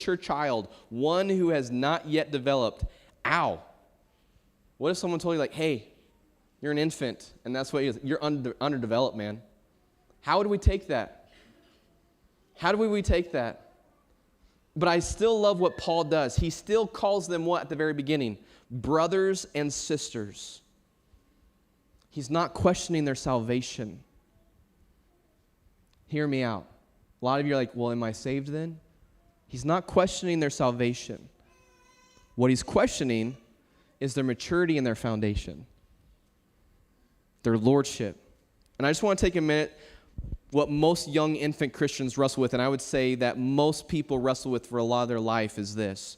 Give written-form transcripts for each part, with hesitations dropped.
child, one who has not yet developed. Ow. What if someone told you, like, hey, you're an infant, and that's what you're underdeveloped, man? How would we take that? How do we take that? But I still love what Paul does. He still calls them what at the very beginning? Brothers and sisters. He's not questioning their salvation. Hear me out. A lot of you are like, well, am I saved then? He's not questioning their salvation. What he's questioning is their maturity and their foundation, their lordship. And I just want to take a minute, what most young infant Christians wrestle with, and I would say that most people wrestle with for a lot of their life, is this.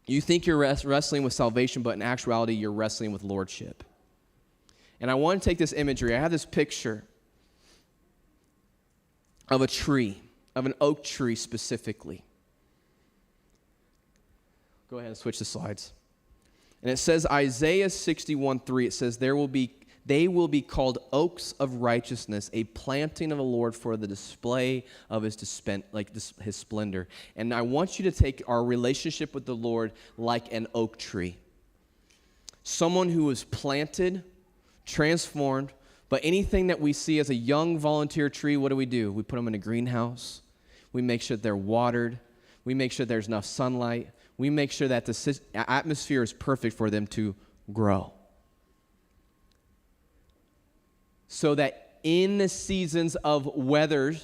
You think you're wrestling with salvation, but in actuality, you're wrestling with lordship. And I want to take this imagery. I have this picture of a tree, of an oak tree specifically. Go ahead and switch the slides. And it says, Isaiah 61:3, it says, they will be called oaks of righteousness, a planting of the Lord for the display of his splendor. And I want you to take our relationship with the Lord like an oak tree. Someone who was planted, transformed, but anything that we see as a young volunteer tree, what do? We put them in a greenhouse. We make sure they're watered. We make sure there's enough sunlight. We make sure that the atmosphere is perfect for them to grow. So that in the seasons of weather,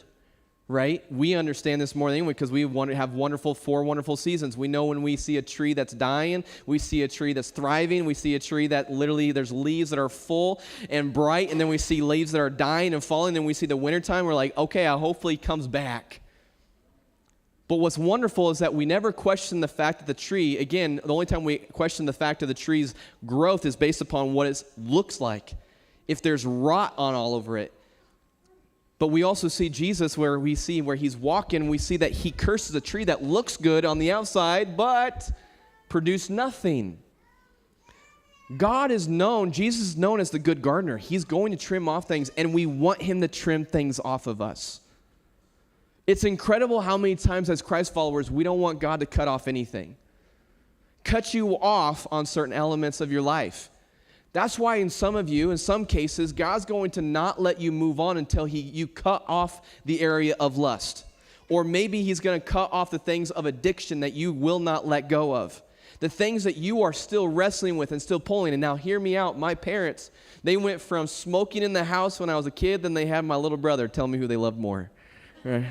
right, we understand this more than anyone because we have four wonderful seasons. We know when we see a tree that's dying, we see a tree that's thriving, we see a tree that literally there's leaves that are full and bright, and then we see leaves that are dying and falling, and then we see the wintertime, we're like, okay, hopefully it comes back. But what's wonderful is that we never question the fact that the tree, again, the only time we question the fact of the tree's growth is based upon what it looks like. If there's rot on all over it. But we also see Jesus where he's walking, we see that he curses a tree that looks good on the outside, but produced nothing. Jesus is known as the good gardener. He's going to trim off things, and we want him to trim things off of us. It's incredible how many times as Christ followers, we don't want God to cut off anything. Cut you off on certain elements of your life. That's why in some cases, God's going to not let you move on until you cut off the area of lust. Or maybe he's going to cut off the things of addiction that you will not let go of. The things that you are still wrestling with and still pulling. And now hear me out. My parents, they went from smoking in the house when I was a kid, then they had my little brother tell me who they loved more. Right?